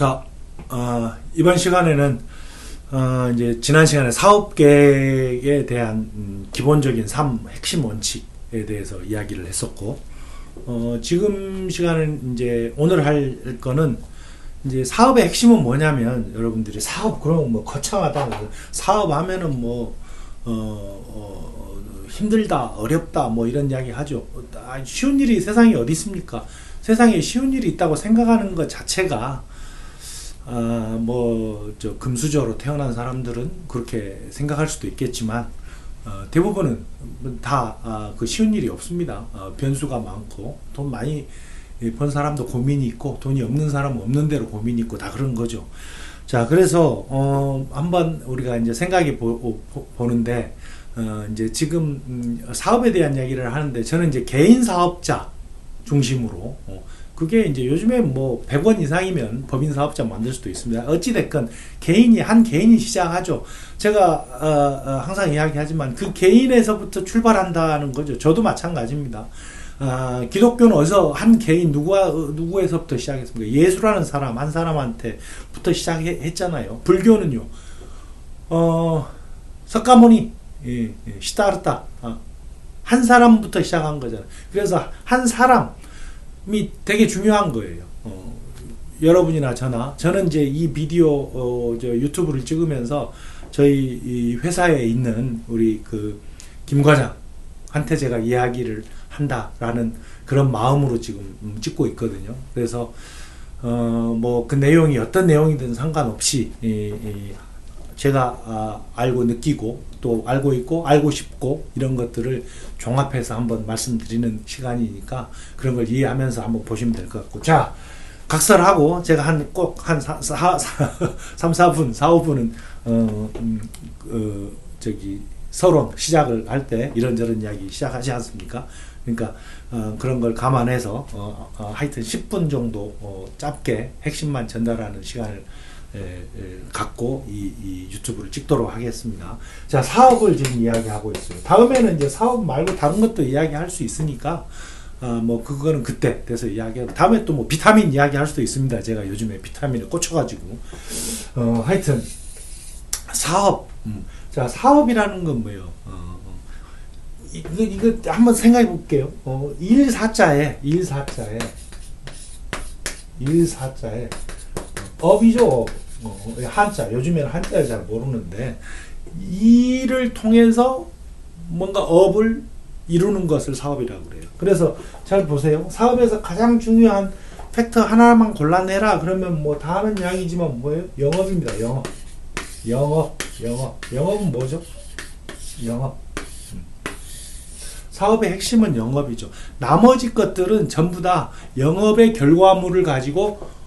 자, 이번 시간에는 이제 지난 시간에 사업 계획에 대한 기본적인 핵심 원칙에 대해서 이야기를 했었고, 지금 시간은 이제 오늘 할 거는 이제 사업의 핵심은 뭐냐면, 여러분들이 사업 그러면 뭐 거창하다, 사업하면은 뭐 힘들다, 어렵다, 뭐 이런 이야기 하죠. 쉬운 일이 세상에 어디 있습니까? 세상에 쉬운 일이 있다고 생각하는 것 자체가 금수저로 태어난 사람들은 그렇게 생각할 수도 있겠지만, 대부분은 다 그 쉬운 일이 없습니다. 변수가 많고, 돈 많이 번 사람도 고민이 있고, 돈이 없는 사람은 없는 대로 고민이 있고, 다 그런 거죠. 자, 그래서 한번 우리가 이제 생각해 보는데, 이제 지금 사업에 대한 이야기를 하는데, 저는 이제 개인 사업자 중심으로, 그게 이제 요즘에 뭐 100원 이상이면 법인 사업자 만들 수도 있습니다. 어찌됐건 한 개인이 시작하죠. 제가 항상 이야기하지만 그 개인에서부터 출발한다는 거죠. 저도 마찬가지입니다. 기독교는 어디서 한 개인 누구에서부터 시작했습니까? 예수라는 사람 한 사람한테부터 시작했잖아요. 불교는요. 석가모니, 시다르타, 한 사람부터 시작한 거잖아요. 그래서 한 사람이 되게 중요한 거예요. 여러분이나 저는 이제 이 비디오 유튜브를 찍으면서 저희 이 회사에 있는 우리 김 과장한테 제가 이야기를 한다라는 그런 마음으로 지금 찍고 있거든요. 그래서 뭐 그 내용이 어떤 내용이든 상관없이 제가 알고 느끼고 또 알고 있고 알고 싶고 이런 것들을 종합해서 한번 말씀드리는 시간이니까 그런 걸 이해하면서 한번 보시면 될 것 같고, 자, 각설하고 제가 꼭 한 3, 4분, 4, 5분은 서론 시작을 할 때 이런저런 이야기 시작하지 않습니까? 그러니까 그런 걸 감안해서 하여튼 10분 정도 짧게 핵심만 전달하는 시간을 갖고 이 유튜브를 찍도록 하겠습니다. 자, 사업을 지금 이야기하고 있어요. 다음에는 이제 사업 말고 다른 것도 이야기할 수 있으니까 뭐 그거는 그때 돼서 이야기하고, 다음에 또 뭐 비타민 이야기할 수도 있습니다. 제가 요즘에 비타민에 꽂혀가지고 하여튼 사업. 자, 사업이라는 건 뭐예요? 이거 한번 생각해 볼게요. 일사자에 업이죠. 한자, 요즘에는 한자를 잘 모르는데, 일을 통해서 뭔가 업을 이루는 것을 사업이라고 그래요. 그래서 잘 보세요. 사업에서 가장 중요한 팩터 하나만 골라내라 그러면 뭐 다 하는 이야기지만 뭐예요? 영업입니다. 영업은 뭐죠? 영업. 사업의 핵심은 영업이죠. 나머지 것들은 전부 다 영업의 결과물을 가지고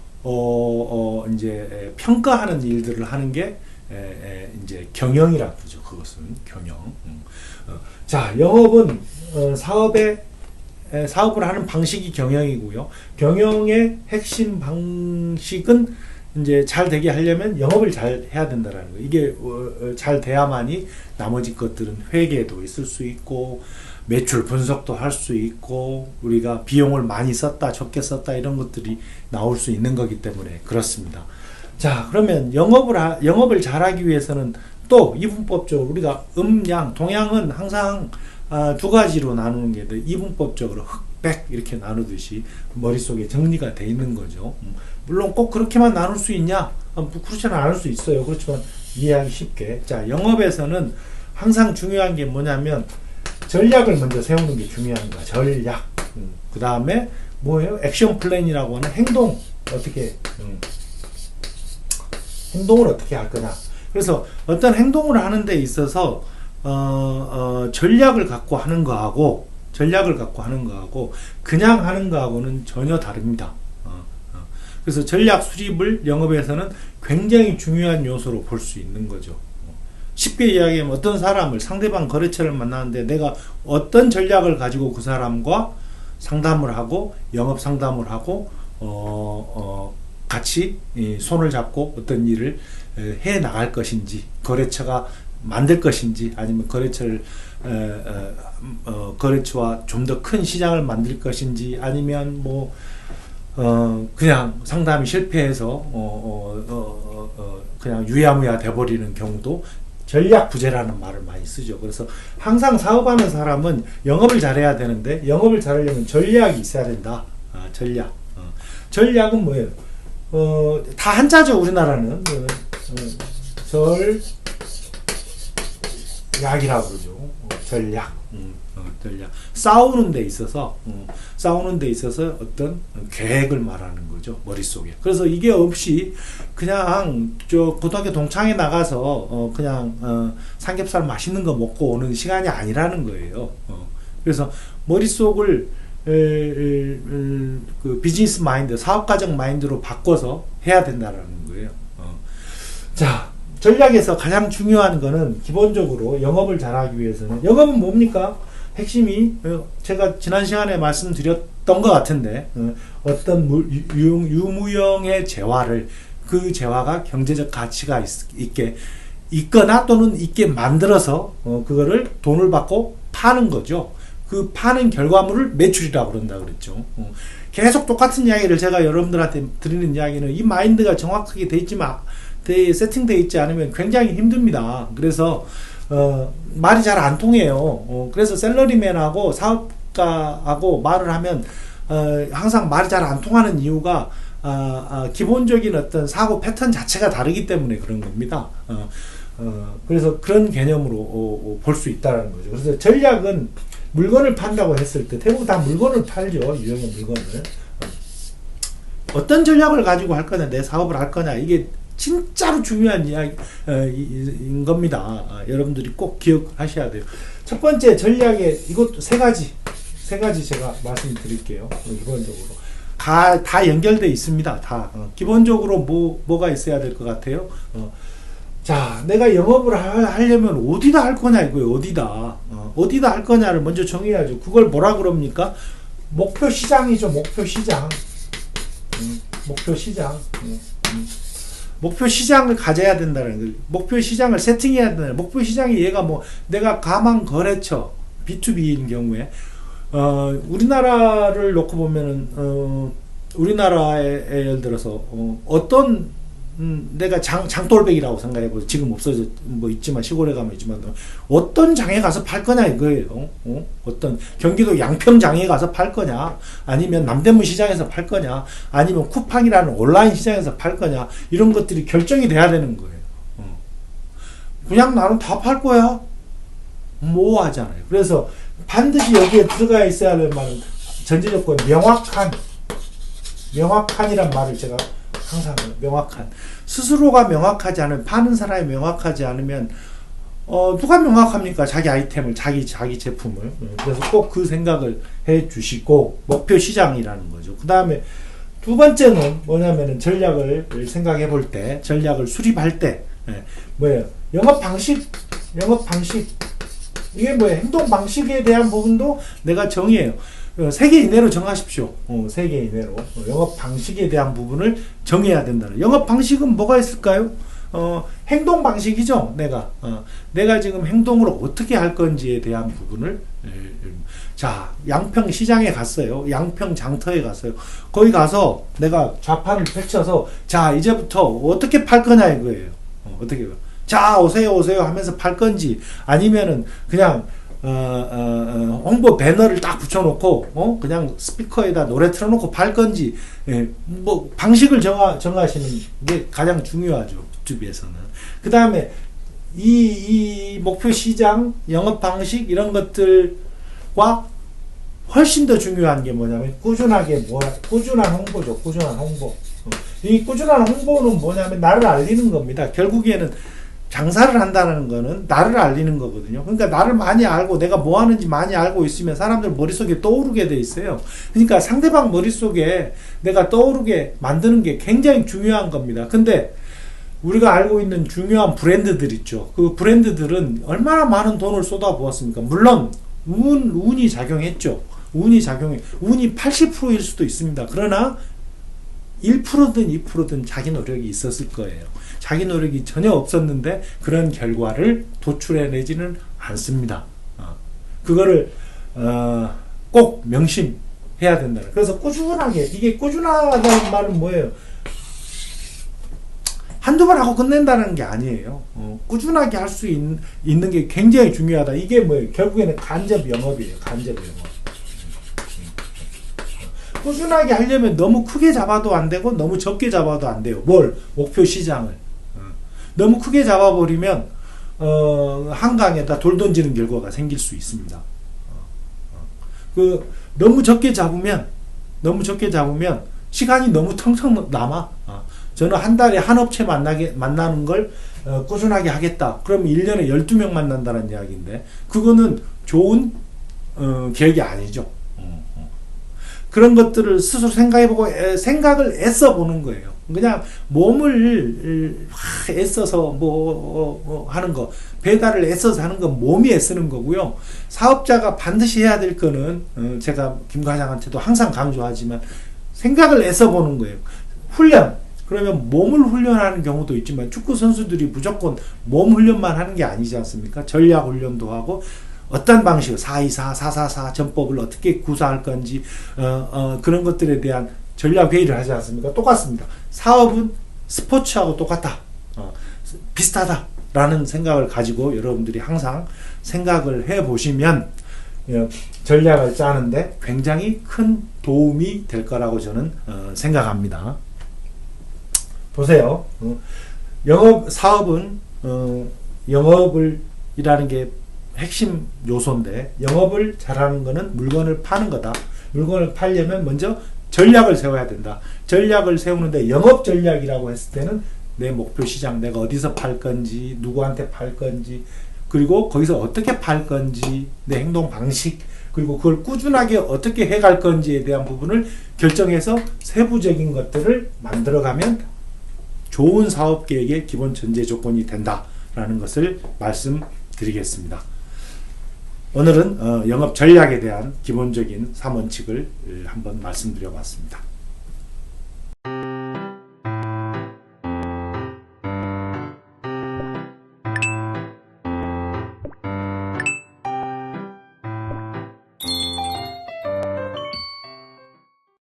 이제 평가하는 일들을 하는 게 이제 경영이라고 그러죠. 그것은 경영. 자, 영업은 사업을 하는 방식이 경영이고요. 경영의 핵심 방식은 이제 잘 되게 하려면 영업을 잘 해야 된다라는 거. 이게 잘 돼야만이 나머지 것들은 회계도 있을 수 있고, 매출 분석도 할 수 있고, 우리가 비용을 많이 썼다 적게 썼다 이런 것들이 나올 수 있는 거기 때문에 그렇습니다. 자, 그러면 영업을 잘하기 위해서는 또 이분법적으로 우리가 양, 동양은 항상 두 가지로 나누는 게 이분법적으로 흑백 이렇게 나누듯이 머릿속에 정리가 돼 있는 거죠. 물론 꼭 그렇게만 나눌 수 있냐? 그렇지는 않을 수 있어요. 그렇지만 이해하기 쉽게. 자, 영업에서는 항상 중요한 게 뭐냐면 전략을 먼저 세우는 게 중요한 거야. 전략. 그 다음에 뭐예요? 액션 플랜이라고 하는 행동을 어떻게 할 거냐. 그래서 어떤 행동을 하는 데 있어서 전략을 갖고 하는 거하고 그냥 하는 거하고는 전혀 다릅니다. 그래서 전략 수립을 영업에서는 굉장히 중요한 요소로 볼 수 있는 거죠. 쉽게 이야기하면 어떤 사람을, 상대방 거래처를 만나는데 내가 어떤 전략을 가지고 그 사람과 상담을 하고 영업 상담을 하고 같이 손을 잡고 어떤 일을 해 나갈 것인지, 거래처가 만들 것인지, 아니면 거래처와 좀 더 큰 시장을 만들 것인지, 아니면 뭐 그냥 상담이 실패해서 그냥 유야무야 돼버리는 경우도 전략 부재라는 말을 많이 쓰죠. 그래서 항상 사업하는 사람은 영업을 잘해야 되는데 영업을 잘하려면 전략이 있어야 된다. 전략. 전략은 뭐예요? 다 한자죠. 우리나라는 전략이라고 그러죠. 전략. 전략. 싸우는 데 있어서 어떤 계획을 말하는 거죠. 머릿속에. 그래서 이게 없이 그냥 저 고등학교 동창회 나가서 그냥 삼겹살 맛있는 거 먹고 오는 시간이 아니라는 거예요. 그래서 머릿속을 그 비즈니스 마인드, 사업가적 마인드로 바꿔서 해야 된다는 거예요. 자, 전략에서 가장 중요한 거는 기본적으로 영업을 잘하기 위해서는, 영업은 뭡니까? 핵심이 제가 지난 시간에 말씀드렸던 것 같은데 어떤 유무형의 재화를, 그 재화가 경제적 가치가 있게 있거나 또는 있게 만들어서 그거를 돈을 받고 파는 거죠. 그 파는 결과물을 매출이라고 그런다 그랬죠. 계속 똑같은 이야기를 제가 여러분들한테 드리는 이야기는, 이 마인드가 정확하게 세팅되어 있지 않으면 굉장히 힘듭니다. 그래서 말이 잘 안 통해요. 그래서 셀러리맨하고 사업가하고 말을 하면 항상 말이 잘 안 통하는 이유가 기본적인 어떤 사고 패턴 자체가 다르기 때문에 그런 겁니다. 그래서 그런 개념으로 볼 수 있다는 거죠. 그래서 전략은 물건을 판다고 했을 때 대부분 다 물건을 팔죠. 유형의 물건을. 어떤 전략을 가지고 할 거냐, 내 사업을 할 거냐, 이게 진짜로 중요한 이야기인 겁니다. 여러분들이 꼭 기억하셔야 돼요. 첫 번째 전략에 이것도 세 가지 제가 말씀드릴게요. 기본적으로 다 연결되어 있습니다. 다 기본적으로 뭐가 있어야 될 것 같아요. 자, 내가 영업을 하려면 어디다 할 거냐 이거예요. 어디다 할 거냐를 먼저 정해야죠. 그걸 뭐라 그럽니까? 목표 시장이죠. 목표 시장. 목표 시장을 가져야 된다는 거예요. 목표 시장을 세팅해야 된다는 거예요. 목표 시장이 얘가 뭐, 내가 가망 거래처 B2B인 경우에 우리나라를 놓고 보면은 우리나라에 예를 들어서 어떤 내가 장돌백이라고 생각해보세요. 지금 없어져 뭐 있지만, 시골에 가면 있지만, 어떤 장에 가서 팔 거냐 이거예요. 어떤 경기도 양평장에 가서 팔 거냐, 아니면 남대문 시장에서 팔 거냐, 아니면 쿠팡이라는 온라인 시장에서 팔 거냐, 이런 것들이 결정이 돼야 되는 거예요. 그냥 나는 다 팔 거야, 모호하잖아요. 그래서 반드시 여기에 들어가 있어야 할 말은 전제조건 명확한이란 말을 제가 항상 명확한, 스스로가 명확하지 않으면, 파는 사람이 명확하지 않으면 누가 명확합니까? 자기 아이템을, 자기 제품을. 그래서 꼭 그 생각을 해 주시고, 목표 시장이라는 거죠. 그 다음에 두 번째는 뭐냐면은, 전략을 생각해 볼 때, 전략을 수립할 때 뭐예요? 영업 방식. 이게 뭐예요? 행동 방식에 대한 부분도 내가 정의해요. 3개 이내로 정하십시오. 3개 이내로. 영업 방식에 대한 부분을 정해야 된다는. 영업 방식은 뭐가 있을까요? 행동 방식이죠. 내가 지금 행동을 어떻게 할 건지에 대한 부분을. 자, 양평 시장에 갔어요. 양평 장터에 갔어요. 거기 가서 내가 좌판을 펼쳐서, 자, 이제부터 어떻게 팔 거냐 이거예요. 어떻게, 자, 오세요 하면서 팔 건지, 아니면은 그냥 홍보 배너를 딱 붙여놓고 그냥 스피커에다 노래 틀어놓고 팔 건지, 뭐 방식을 정하시는 게 가장 중요하죠. B2B에서는. 그 다음에 이 목표 시장, 영업 방식 이런 것들과 훨씬 더 중요한 게 뭐냐면 꾸준한 홍보죠. 꾸준한 홍보. 이 꾸준한 홍보는 뭐냐면 나를 알리는 겁니다. 결국에는 장사를 한다는 거는 나를 알리는 거거든요. 그러니까 나를 많이 알고 내가 뭐 하는지 많이 알고 있으면 사람들 머릿속에 떠오르게 돼 있어요. 그러니까 상대방 머릿속에 내가 떠오르게 만드는 게 굉장히 중요한 겁니다. 근데 우리가 알고 있는 중요한 브랜드들 있죠. 그 브랜드들은 얼마나 많은 돈을 쏟아부었습니까? 물론 운이 작용했죠. 운이 80%일 수도 있습니다. 그러나 1%든 2%든 자기 노력이 있었을 거예요. 자기 노력이 전혀 없었는데 그런 결과를 도출해내지는 않습니다. 그거를 꼭 해야 된다. 그래서 꾸준하게, 이게 꾸준하다는 말은 뭐예요? 한두 번 하고 끝낸다는 게 아니에요. 꾸준하게 할 수 있는 게 굉장히 중요하다. 이게 뭐예요? 결국에는 간접 영업이에요. 간접 영업. 꾸준하게 하려면 너무 크게 잡아도 안 되고 너무 적게 잡아도 안 돼요. 뭘? 목표 시장을. 너무 크게 잡아버리면 한강에다 돌 던지는 결과가 생길 수 있습니다. 너무 적게 잡으면 시간이 너무 텅텅 남아. 저는 한 달에 한 업체 만나는 걸 꾸준하게 하겠다. 그럼 1년에 12명 만난다는 이야기인데 그거는 좋은 계획이 아니죠. 그런 것들을 스스로 생각해보고 생각을 애써 보는 거예요. 그냥 몸을 애써서 하는 거, 배달을 애써서 하는 건 몸이 애쓰는 거고요. 사업자가 반드시 해야 될 거는 제가 김 과장한테도 항상 강조하지만 생각을 애써 보는 거예요. 훈련. 그러면 몸을 훈련하는 경우도 있지만 축구 선수들이 무조건 몸 훈련만 하는 게 아니지 않습니까? 전략 훈련도 하고 어떤 방식으로 4-2-4, 4-4-4 전법을 어떻게 구사할 건지 그런 것들에 대한 전략 회의를 하지 않습니까? 똑같습니다. 사업은 스포츠하고 똑같다. 비슷하다라는 생각을 가지고 여러분들이 항상 생각을 해보시면 전략을 짜는데 굉장히 큰 도움이 될 거라고 저는 생각합니다. 보세요. 사업은 영업을 이라는 게 핵심 요소인데 영업을 잘하는 거는 물건을 파는 거다. 물건을 팔려면 먼저 전략을 세워야 된다. 전략을 세우는데 영업 전략이라고 했을 때는 내 목표 시장, 내가 어디서 팔 건지, 누구한테 팔 건지, 그리고 거기서 어떻게 팔 건지, 내 행동 방식, 그리고 그걸 꾸준하게 어떻게 해갈 건지에 대한 부분을 결정해서 세부적인 것들을 만들어가면 좋은 사업 계획의 기본 전제 조건이 된다라는 것을 말씀드리겠습니다. 오늘은 영업 전략에 대한 기본적인 3원칙을 한번 말씀드려 봤습니다.